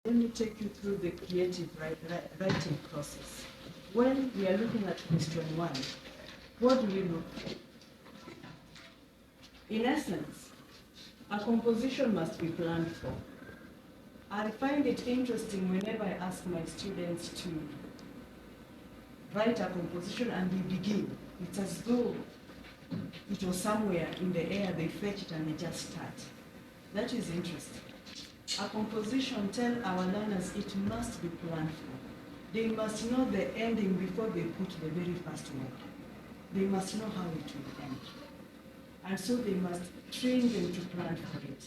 Let me take you through the creative writing process. When we are looking at question 1, what do we look for? In essence, a composition must be planned for. I find it interesting whenever I ask my students to write a composition and they begin. It's as though it was somewhere in the air, they fetch it and they just start. That is interesting. A composition tells our learners it must be planned for. They must know the ending before they put the very first word. They must know how it will end. And so they must train them to plan for it.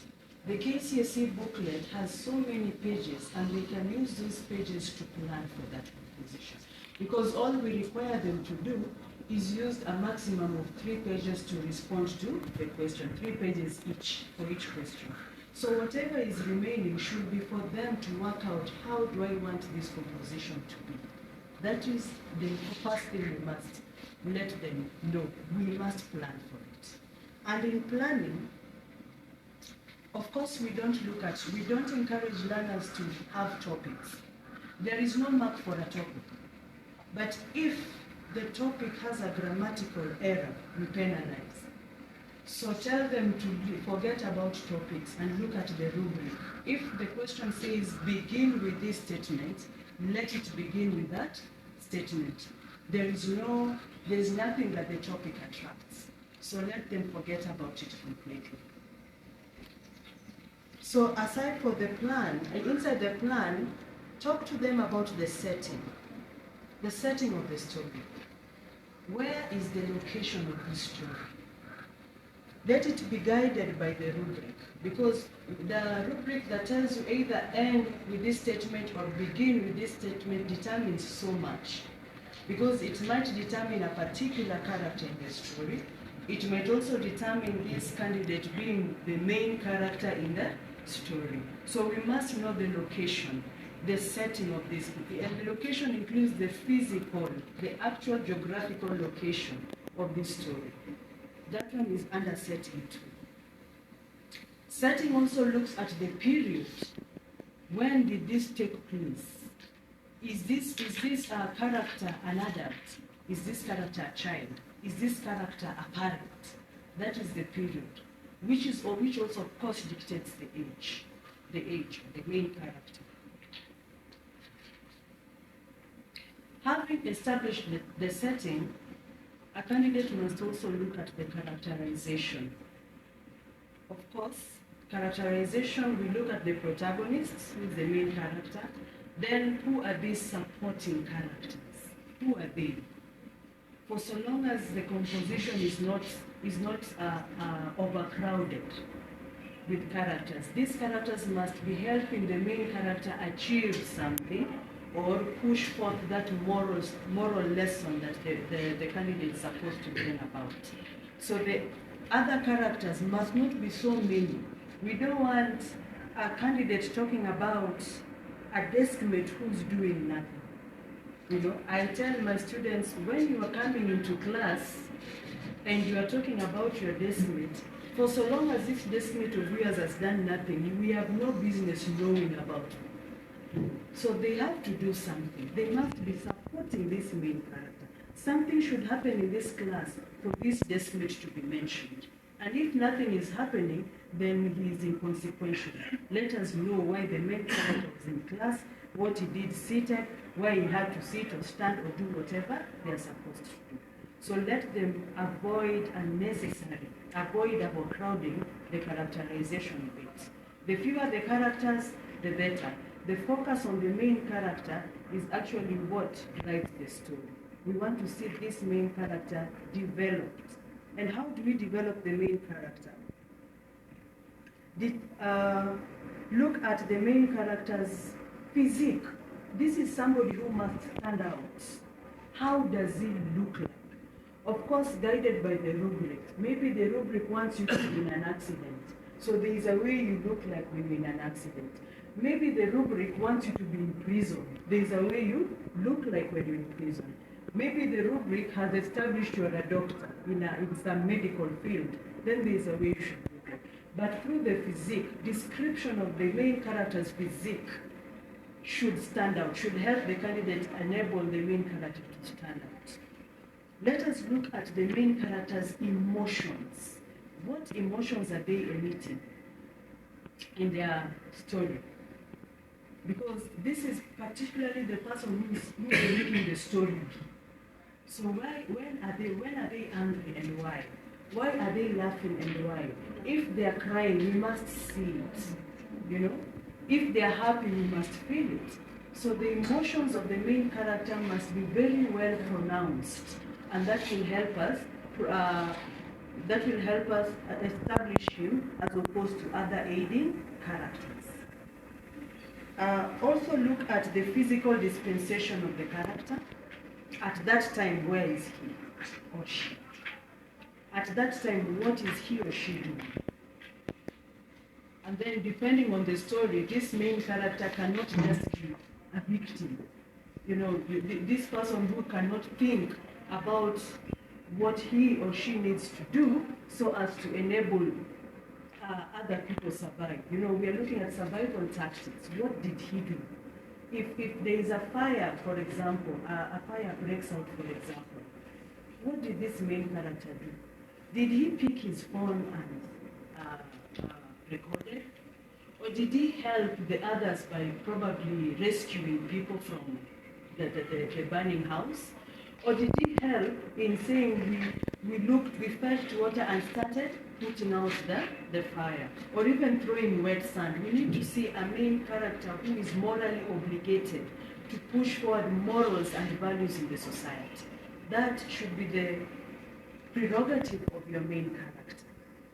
The KCSE booklet has so many pages, and they can use these pages to plan for that composition. Because all we require them to do is use a maximum of 3 pages to respond to the question, 3 pages each for each question. So whatever is remaining should be for them to work out, how do I want this composition to be? That is the first thing we must let them know. We must plan for it. And in planning, of course, we don't encourage learners to have topics. There is no mark for a topic. But if the topic has a grammatical error, we penalize. So tell them to forget about topics and look at the rubric. If the question says begin with this statement, let it begin with that statement. There is nothing that the topic attracts. So let them forget about it completely. So aside for the plan, and inside the plan, talk to them about the setting of the story. Where is the location of the story? Let it be guided by the rubric, because the rubric that tells you either end with this statement or begin with this statement determines so much. Because it might determine a particular character in the story. It might also determine this candidate being the main character in the story. So we must know the location, the setting of this. And the location includes the physical, the actual geographical location of this story. That one is under setting too. Setting also looks at the period. When did this take place? Is this character an adult? Is this character a child? Is this character a parent? That is the period, which also of course dictates the age of the main character. Having established the setting, a candidate must also look at the characterization. Of course, characterization, we look at the protagonists, who is the main character. Then, who are these supporting characters? Who are they? For so long as the composition is not overcrowded with characters, these characters must be helping the main character achieve something or push forth that moral lesson that the candidate is supposed to learn about. So the other characters must not be so many. We don't want a candidate talking about a deskmate who's doing nothing. I tell my students, when you are coming into class and you are talking about your deskmate, for so long as this deskmate of yours has done nothing, we have no business knowing about it. So they have to do something. They must be supporting this main character. Something should happen in this class for this deskmate to be mentioned. And if nothing is happening, then he is inconsequential. Let us know why the main character was in class, what he did seated, why he had to sit or stand or do whatever they are supposed to do. So let them avoid overcrowding the characterization a bit. The fewer the characters, the better. The focus on the main character is actually what drives the story. We want to see this main character developed. And how do we develop the main character? Look at the main character's physique. This is somebody who must stand out. How does he look like? Of course, guided by the rubric. Maybe the rubric wants you to be in an accident. So there is a way you look like when you're in an accident. Maybe the rubric wants you to be in prison. There is a way you look like when you're in prison. Maybe the rubric has established you're a doctor in some medical field. Then there is a way you should look like. But through the physique, description of the main character's physique should stand out, should help the candidate enable the main character to stand out. Let us look at the main character's emotions. What emotions are they emitting in their story? Because this is particularly the person who's making the story. So when are they angry and why? Why are they laughing and why? If they are crying, we must see it. You know? If they are happy, we must feel it. So the emotions of the main character must be very well pronounced, and that will help us. Establish him as opposed to other aiding characters. Also look at the physical dispensation of the character. At that time, where is he or she? At that time, what is he or she doing? And then depending on the story, this main character cannot just be a victim. You know, this person who cannot think about what he or she needs to do so as to enable other people survive. You know, we are looking at survival tactics. What did he do? If there is a fire, for example, a fire breaks out, for example, what did this main character do? Did he pick his phone and record it? Or did he help the others by probably rescuing people from the burning house? Or did he help in saying we fetched water and started putting out the fire? Or even throwing wet sand? We need to see a main character who is morally obligated to push forward morals and values in the society. That should be the prerogative of your main character.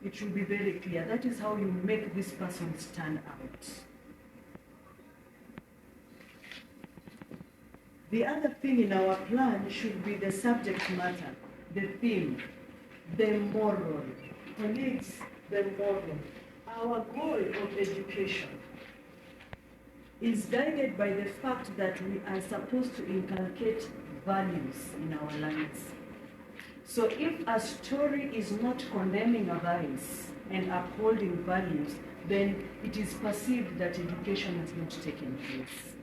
It should be very clear. That is how you make this person stand out. The other thing in our plan should be the subject matter, the theme, the moral. Colleagues, the moral. Our goal of education is guided by the fact that we are supposed to inculcate values in our lives. So if a story is not condemning a vice and upholding values, then it is perceived that education has not taken place.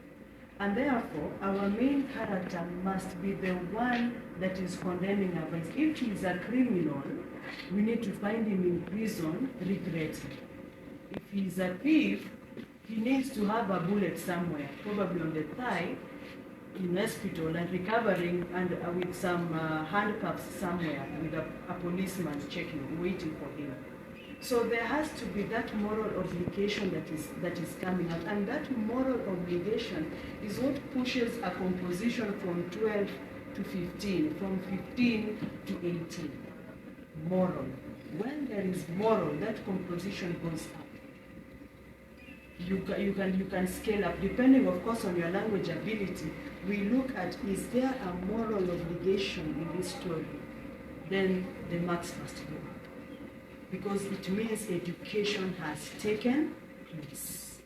And therefore, our main character must be the one that is condemning a vice. If he is a criminal, we need to find him in prison regretting. If he is a thief, he needs to have a bullet somewhere, probably on the thigh, in hospital, and recovering, and with some handcuffs somewhere, with a policeman checking, waiting for him. So there has to be that moral obligation that is coming out, and that moral obligation is what pushes a composition from 12 to 15, from 15 to 18. Moral. When there is moral, that composition goes up. You can scale up, depending, of course, on your language ability. We look at, is there a moral obligation in this story? Then the marks must go up. Because it means education has taken place.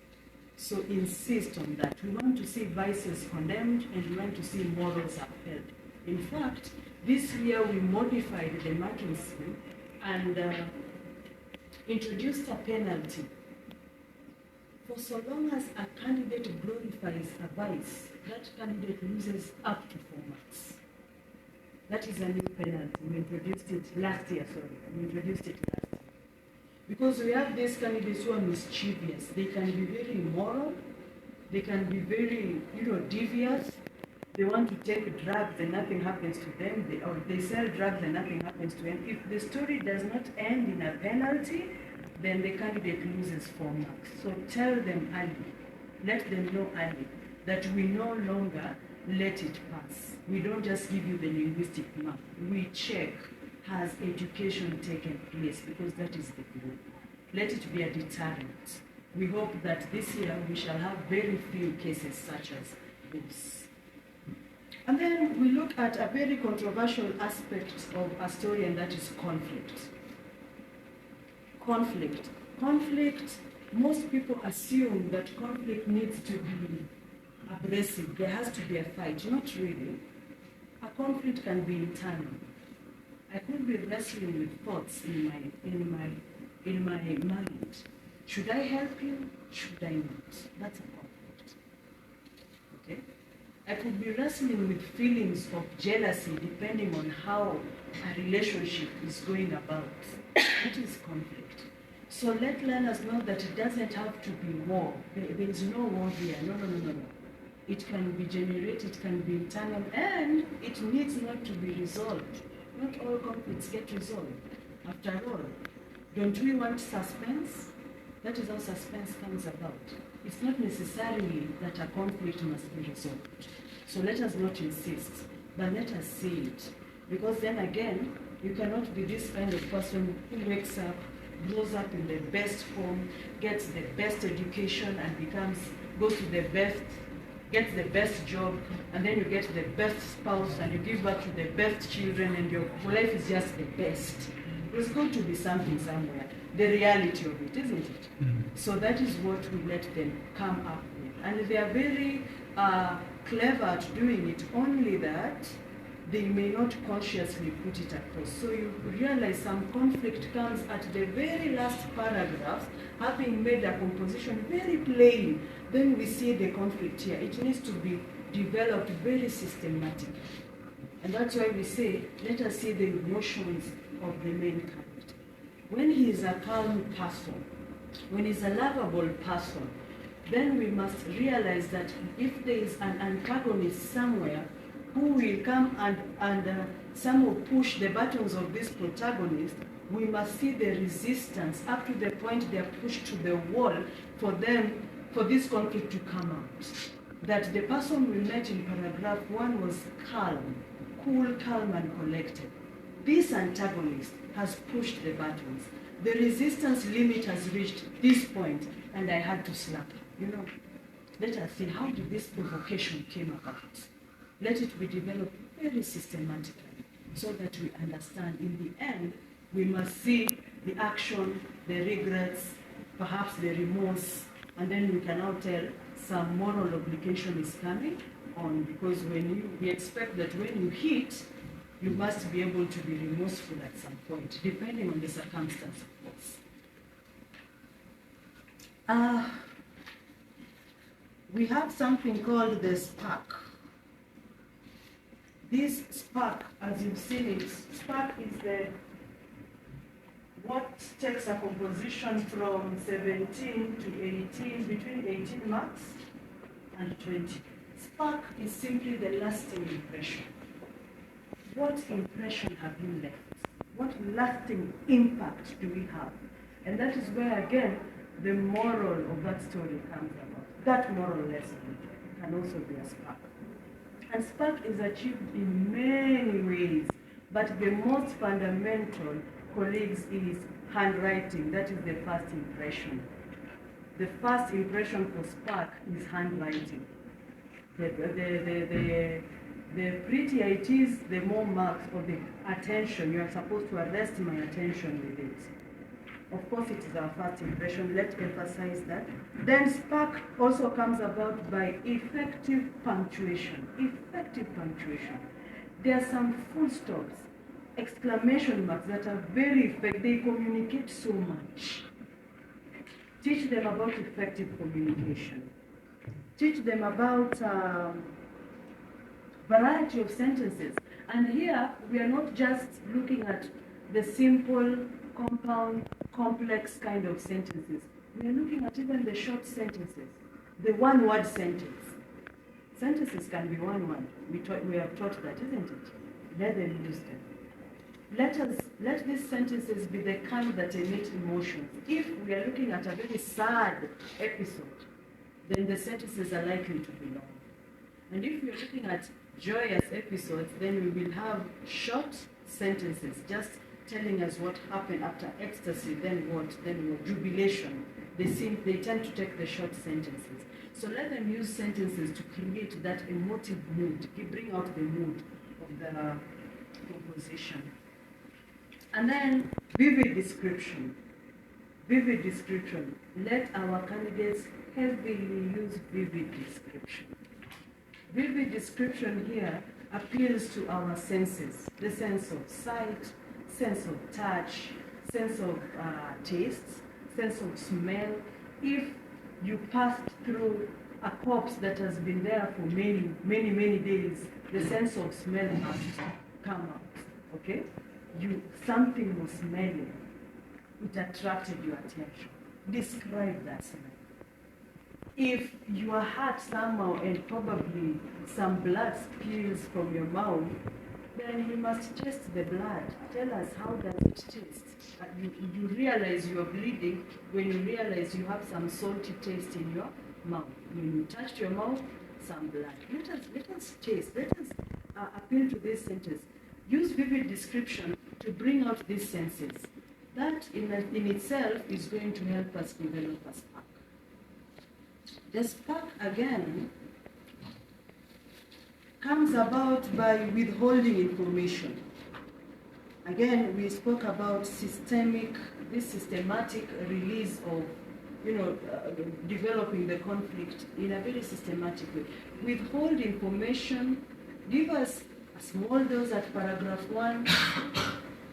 So insist on that. We want to see vices condemned, and we want to see morals upheld. In fact, this year we modified the marking scheme and introduced a penalty. For so long as a candidate glorifies a vice, that candidate loses up to 4 marks. That is a new penalty. We introduced it last year. Because we have these candidates who are mischievous. They can be very immoral. They can be very, devious. They want to take drugs and nothing happens to them. Or they sell drugs and nothing happens to them. If the story does not end in a penalty, then the candidate loses 4 marks. So tell them early, let them know early, that we no longer let it pass. We don't just give you the linguistic mark. We check, has education taken place? Because that is the goal. Let it be a deterrent. We hope that this year we shall have very few cases such as this. And then we look at a very controversial aspect of a story, and that is conflict. Conflict, most people assume that conflict needs to be abrasive. There has to be a fight. Not really. A conflict can be internal. I could be wrestling with thoughts in my mind. Should I help you? Should I not? That's a conflict. Okay? I could be wrestling with feelings of jealousy depending on how a relationship is going about. That is conflict. So let learners know that it doesn't have to be war. There is no war here. No, no, no, no, no. It can be generated, it can be internal, and it needs not to be resolved. Not all conflicts get resolved. After all, don't we want suspense? That is how suspense comes about. It's not necessarily that a conflict must be resolved. So let us not insist, but let us see it. Because then again, you cannot be this kind of person who wakes up, grows up in the best home, gets the best education, and goes to the best, gets the best job, and then you get the best spouse, and you give birth to the best children, and your life is just the best. There's going to be something somewhere, the reality of it, isn't it? Mm-hmm. So that is what we let them come up with. And they are very clever at doing it, only that they may not consciously put it across. So you realize some conflict comes at the very last paragraph, having made a composition very plain. Then we see the conflict here. It needs to be developed very systematically. And that's why we say, let us see the emotions of the main character. When he is a calm person, when he's a lovable person, then we must realize that if there is an antagonist somewhere who will come and some will push the buttons of this protagonist, we must see the resistance up to the point they are pushed to the wall for this conflict to come out. That the person we met in paragraph 1 was calm, cool, calm, and collected. This antagonist has pushed the buttons. The resistance limit has reached this point, and I had to slap him. You know, let us see, how did this provocation came about? Let it be developed very systematically so that we understand. In the end, we must see the action, the regrets, perhaps the remorse, and then we can now tell some moral obligation is coming on, because we expect that when you hit, you must be able to be remorseful at some point, depending on the circumstance, of course. We have something called the spark. This spark, as you've seen it, spark is what takes a composition from 17 to 18, between 18 marks and 20. Spark is simply the lasting impression. What impression have you left? What lasting impact do we have? And that is where, again, the moral of that story comes about. That moral lesson can also be a spark. And spark is achieved in many ways, but the most fundamental, colleagues, is handwriting. That is the first impression. The first impression for spark is handwriting. The prettier it is, the more marks or the attention. You are supposed to arrest my attention with it. Of course, it is our first impression. Let's emphasize that. Then spark also comes about by effective punctuation. Effective punctuation. There are some full stops, exclamation marks that are very effective. They communicate so much. Teach them about effective communication. Teach them about variety of sentences. And here, we are not just looking at the simple, compound, complex kind of sentences. We are looking at even the short sentences, the one-word sentence. Sentences can be one word. We have taught that, isn't it? Let them use them. Let these sentences be the kind that emit emotions. If we are looking at a very sad episode, then the sentences are likely to be long. And if we are looking at joyous episodes, then we will have short sentences, just telling us what happened after ecstasy, then what, jubilation. They tend to take the short sentences. So let them use sentences to create that emotive mood, bring out the mood of the composition. And then vivid description. Vivid description. Let our candidates heavily use vivid description. Vivid description here appeals to our senses, the sense of sight, sense of touch, sense of taste, sense of smell. If you passed through a corpse that has been there for many days, the sense of smell has come out. Okay? Something was smelling. It attracted your attention. Describe that smell. If you are hurt somehow and probably some blood spills from your mouth, then you must taste the blood. Tell us, how does it taste? You realize you are bleeding when you realize you have some salty taste in your mouth. When you touched your mouth, some blood. Let us taste. Let us appeal to this sentence. Use vivid description to bring out these senses. That in itself is going to help us develop a spark. The spark, again, comes about by withholding information. Again, we spoke about systematic release of, developing the conflict in a very systematic way. Withhold information, give us a small dose at paragraph 1,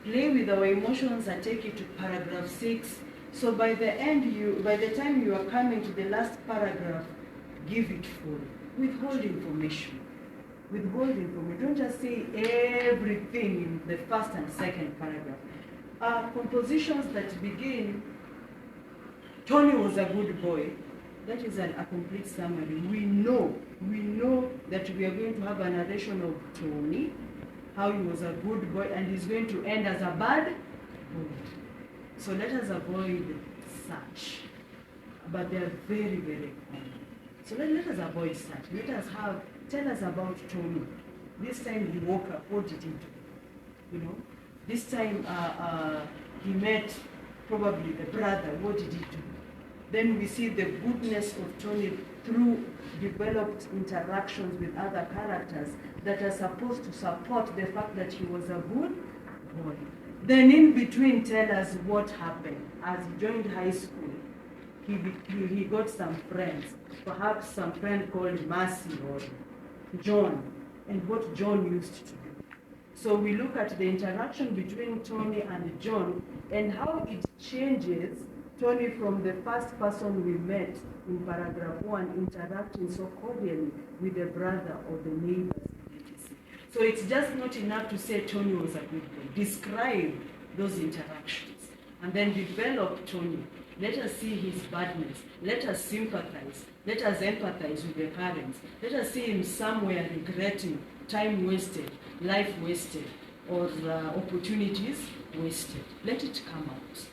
play with our emotions and take it to paragraph 6. So by the time you are coming to the last paragraph, give it full. Withhold information. Withhold information. Don't just say everything in the first and second paragraph. Compositions that begin, Tony was a good boy. That is a complete summary. We know that we are going to have a narration of Tony, how he was a good boy, and he's going to end as a bad boy. So let us avoid such. But they are very, very common. So let us avoid such. Tell us about Tony. This time he woke up, what did he do? This time he met probably the brother, what did he do? Then we see the goodness of Tony through developed interactions with other characters that are supposed to support the fact that he was a good boy. Then in between, tell us what happened. As he joined high school, he got some friends, perhaps some friend called Mercy or John, and what John used to do. So we look at the interaction between Tony and John and how it changes Tony from the first person we met in paragraph 1 interacting so cordially with the brother or the neighbors. So it's just not enough to say Tony was a good boy. Describe those interactions and then develop Tony. Let us see his badness. Let us sympathize. Let us empathize with the parents. Let us see him somewhere regretting time wasted, life wasted, or opportunities wasted. Let it come out.